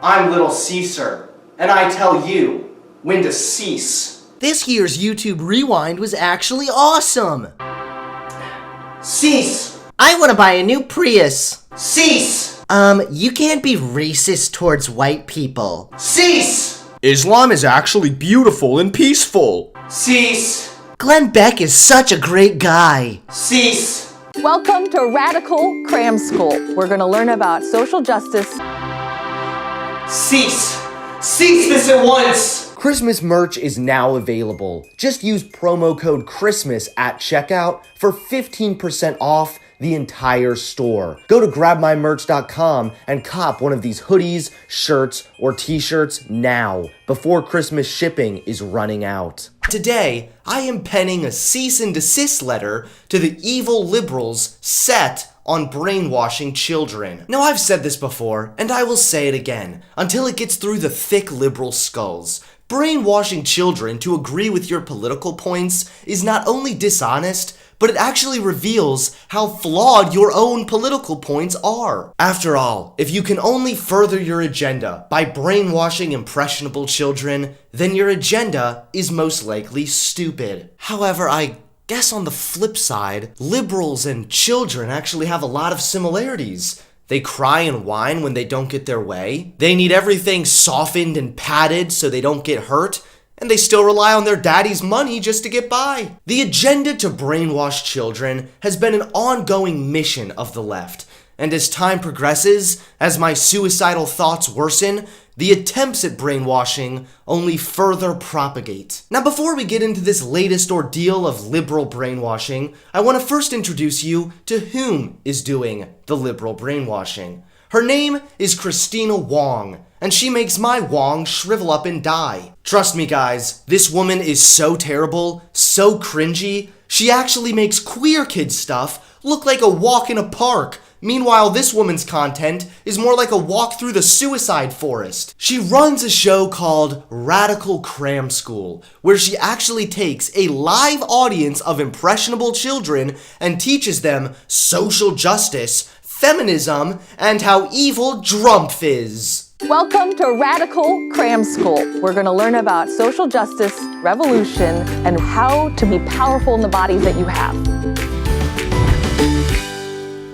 I'm Little Caesar, and I tell you when to cease. This year's YouTube Rewind was actually awesome! Cease! I want to buy a new Prius. Cease! You can't be racist towards white people. Cease! Islam is actually beautiful and peaceful. Cease! Glenn Beck is such a great guy. Cease! Welcome to Radical Cram School. We're going to learn about social justice. Cease! Cease this at once! Christmas merch is now available. Just use promo code CHRISTMAS at checkout for 15% off the entire store. Go to grabmymerch.com and cop one of these hoodies, shirts, or t-shirts now before Christmas shipping is running out. Today, I am penning a cease and desist letter to the evil liberals set on brainwashing children. Now, I've said this before, and I will say it again, until it gets through the thick liberal skulls. Brainwashing children to agree with your political points is not only dishonest, but it actually reveals how flawed your own political points are. After all, if you can only further your agenda by brainwashing impressionable children, then your agenda is most likely stupid. However, I guess on the flip side, liberals and children actually have a lot of similarities. They cry and whine when they don't get their way. They need everything softened and padded so they don't get hurt. And they still rely on their daddy's money just to get by. The agenda to brainwash children has been an ongoing mission of the left. And as time progresses, as my suicidal thoughts worsen, the attempts at brainwashing only further propagate. Now, before we get into this latest ordeal of liberal brainwashing, I want to first introduce you to whom is doing the liberal brainwashing. Her name is Christina Wong, and she makes my Wong shrivel up and die. Trust me, guys, this woman is so terrible, so cringy, she actually makes queer kid stuff look like a walk in a park. Meanwhile, this woman's content is more like a walk through the suicide forest. She runs a show called Radical Cram School, where she actually takes a live audience of impressionable children and teaches them social justice, feminism, and how evil Drumpf is. Welcome to Radical Cram School. We're going to learn about social justice, revolution, and how to be powerful in the bodies that you have.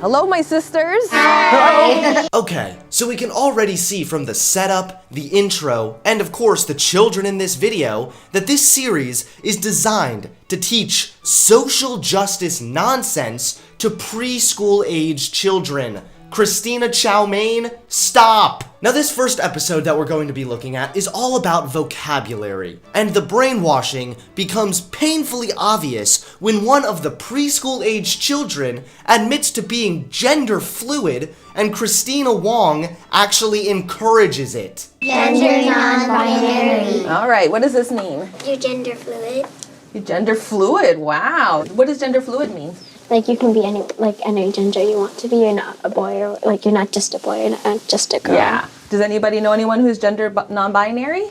Hello, my sisters. Hi. Okay, so we can already see from the setup, the intro, and of course the children in this video that this series is designed to teach social justice nonsense to preschool age children. Christina Chow Mein, stop! Now, this first episode that we're going to be looking at is all about vocabulary, and the brainwashing becomes painfully obvious when one of the preschool-age children admits to being gender fluid, and Christina Wong actually encourages it. Gender non-binary. All right, what does this mean? You're gender fluid. You're gender fluid, wow. What does gender fluid mean? Like you can be any gender you want to be. You're not a boy, or like you're not just a boy, you're not just a girl. Yeah. Does anybody know anyone who's gender non-binary?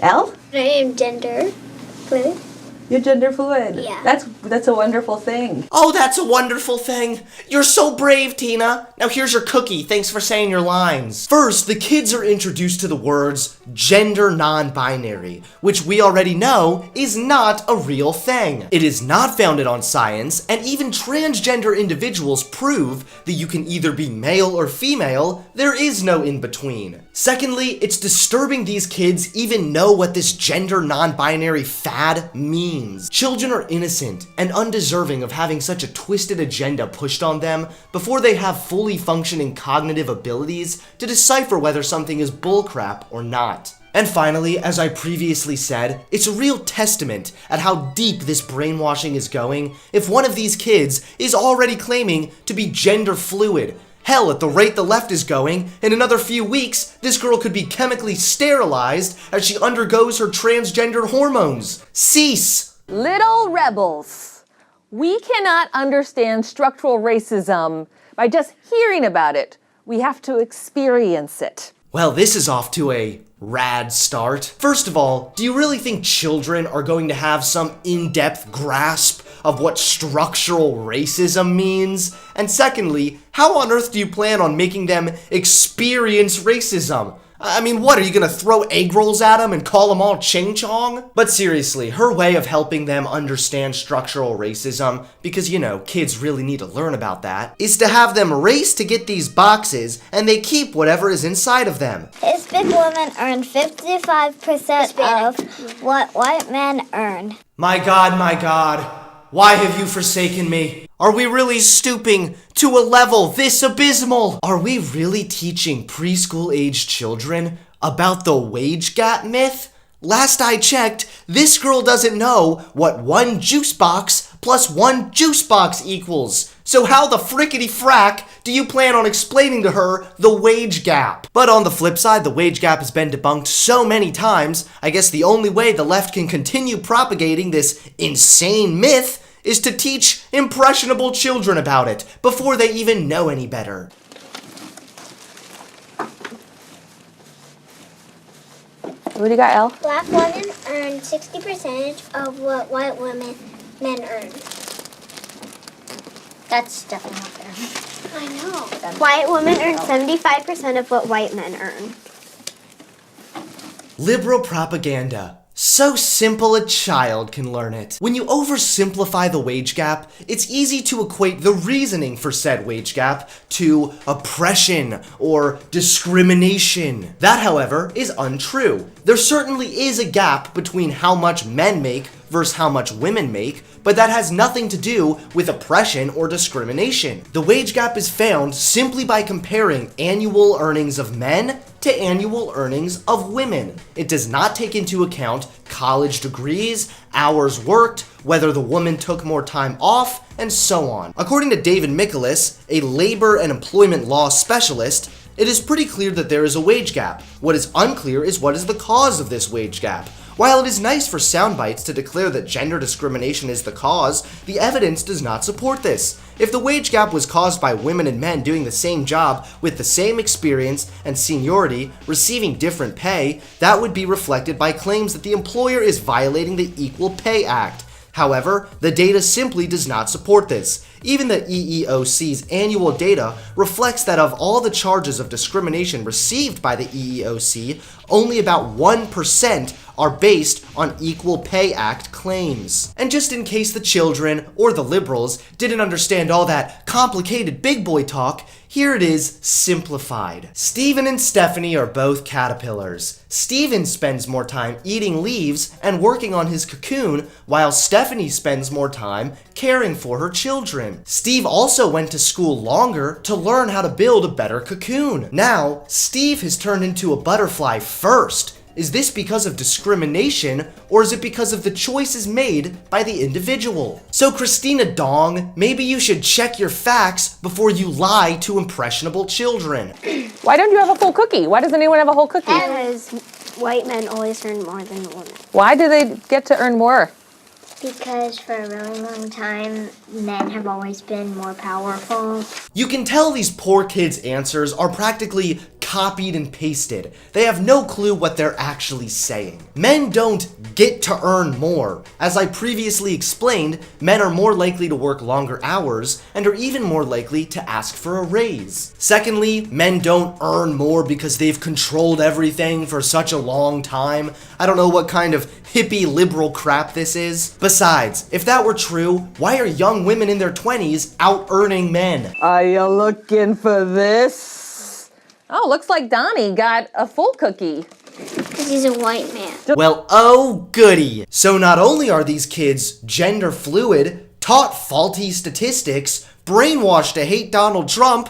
Elle? I am gender fluid. You're gender fluid. Yeah. That's a wonderful thing. Oh, that's a wonderful thing. You're so brave, Tina. Now here's your cookie. Thanks for saying your lines. First, the kids are introduced to the words gender non-binary, which we already know is not a real thing. It is not founded on science, and even transgender individuals prove that you can either be male or female. There is no in-between. Secondly, it's disturbing these kids even know what this gender non-binary fad means. Children are innocent and undeserving of having such a twisted agenda pushed on them before they have fully functioning cognitive abilities to decipher whether something is bullcrap or not. And finally, as I previously said, it's a real testament at how deep this brainwashing is going if one of these kids is already claiming to be gender fluid. Hell, at the rate the left is going, in another few weeks, this girl could be chemically sterilized as she undergoes her transgender hormones. Cease! Little rebels, we cannot understand structural racism by just hearing about it. We have to experience it. Well, this is off to a rad start. First of all, do you really think children are going to have some in-depth grasp of what structural racism means? And secondly, how on earth do you plan on making them experience racism? I mean, what, are you gonna throw egg rolls at them and call them all ching chong? But seriously, her way of helping them understand structural racism, because, kids really need to learn about that, is to have them race to get these boxes, and they keep whatever is inside of them. Hispanic women earn 55% of what white men earn. My God, why have you forsaken me? Are we really stooping to a level this abysmal? Are we really teaching preschool-aged children about the wage gap myth? Last I checked, this girl doesn't know what one juice box plus one juice box equals. So how the frickety frack do you plan on explaining to her the wage gap? But on the flip side, the wage gap has been debunked so many times, I guess the only way the left can continue propagating this insane myth is to teach impressionable children about it before they even know any better. What do you got, Elle? Black women earn 60% of what white men earn. That's definitely not fair. I know. White women earn 75% of what white men earn. Liberal propaganda. So simple a child can learn it. When you oversimplify the wage gap, it's easy to equate the reasoning for said wage gap to oppression or discrimination. That, however, is untrue. There certainly is a gap between how much men make versus how much women make, but that has nothing to do with oppression or discrimination. The wage gap is found simply by comparing annual earnings of men to annual earnings of women. It does not take into account college degrees, hours worked, whether the woman took more time off, and so on. According to David Michaelis, a labor and employment law specialist, it is pretty clear that there is a wage gap. What is unclear is what is the cause of this wage gap. While it is nice for soundbites to declare that gender discrimination is the cause, the evidence does not support this. If the wage gap was caused by women and men doing the same job with the same experience and seniority, receiving different pay, that would be reflected by claims that the employer is violating the Equal Pay Act. However, the data simply does not support this. Even the EEOC's annual data reflects that of all the charges of discrimination received by the EEOC, only about 1% are based on Equal Pay Act claims. And just in case the children, or the liberals, didn't understand all that complicated big boy talk, here it is simplified. Steven and Stephanie are both caterpillars. Steven spends more time eating leaves and working on his cocoon, while Stephanie spends more time caring for her children. Steve also went to school longer to learn how to build a better cocoon. Now, Steve has turned into a butterfly first. Is this because of discrimination, or is it because of the choices made by the individual? So Christina Dong, maybe you should check your facts before you lie to impressionable children. Why don't you have a full cookie? Why doesn't anyone have a whole cookie? Because white men always earn more than women. Why do they get to earn more? Because for a really long time, men have always been more powerful. You can tell these poor kids' answers are practically copied and pasted. They have no clue what they're actually saying. Men don't get to earn more. As I previously explained, men are more likely to work longer hours and are even more likely to ask for a raise. Secondly, men don't earn more because they've controlled everything for such a long time. I don't know what kind of hippie liberal crap this is. Besides, if that were true, why are young women in their 20s out earning men? Are you looking for this? Oh, looks like Donnie got a full cookie. Because he's a white man. Well, oh goody. So not only are these kids gender fluid, taught faulty statistics, brainwashed to hate Donald Trump,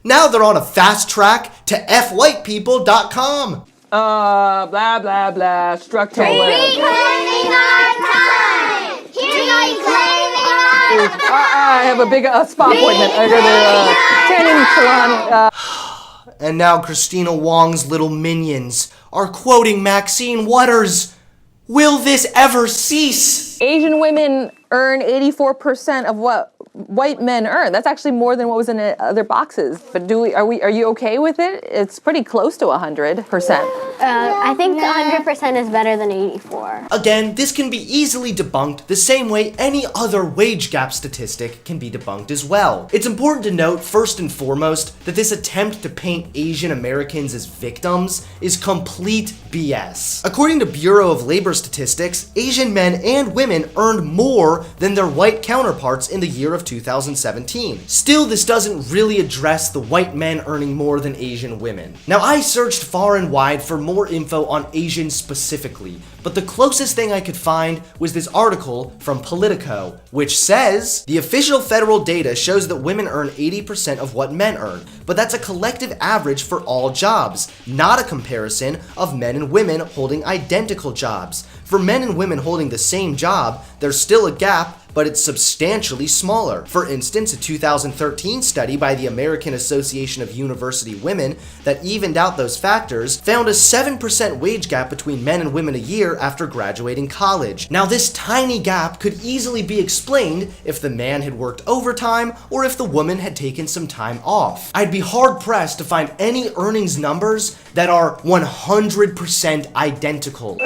now they're on a fast track to fwhitepeople.com. Blah, blah, blah, structural Reclaiming our time! Reclaiming our time! I have a big spa appointment. I go to tanning salon. And now Christina Wong's little minions are quoting Maxine Waters. Will this ever cease? Asian women earn 84% of what white men earn. That's actually more than what was in the other boxes. But are you okay with it? It's pretty close to 100%. I think 100% is better than 84. Again, this can be easily debunked the same way any other wage gap statistic can be debunked as well. It's important to note, first and foremost, that this attempt to paint Asian Americans as victims is complete BS. According to Bureau of Labor Statistics, Asian men and women earned more than their white counterparts in the year of 2017. Still, this doesn't really address the white men earning more than Asian women. Now, I searched far and wide for more info on Asians specifically, but the closest thing I could find was this article from Politico, which says, the official federal data shows that women earn 80% of what men earn, but that's a collective average for all jobs, not a comparison of men and women holding identical jobs. For men and women holding the same job, there's still a gap, but it's substantially smaller. For instance, a 2013 study by the American Association of University Women that evened out those factors found a 7% wage gap between men and women a year after graduating college. Now, this tiny gap could easily be explained if the man had worked overtime or if the woman had taken some time off. I'd be hard-pressed to find any earnings numbers that are 100% identical.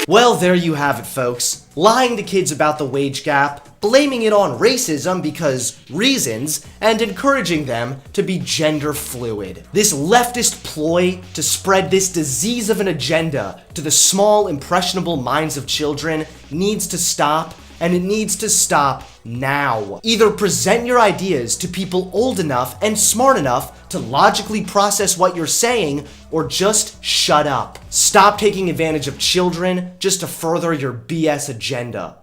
Well, there you have it, folks. Lying to kids about the wage gap, blaming it on racism because reasons, and encouraging them to be gender fluid. This leftist ploy to spread this disease of an agenda to the small, impressionable minds of children needs to stop, and it needs to stop now. Either present your ideas to people old enough and smart enough to logically process what you're saying, or just shut up. Stop taking advantage of children just to further your BS agenda.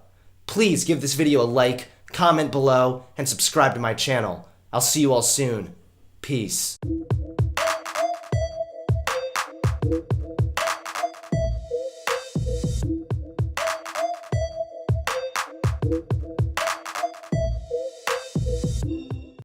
Please give this video a like, comment below, and subscribe to my channel. I'll see you all soon. Peace.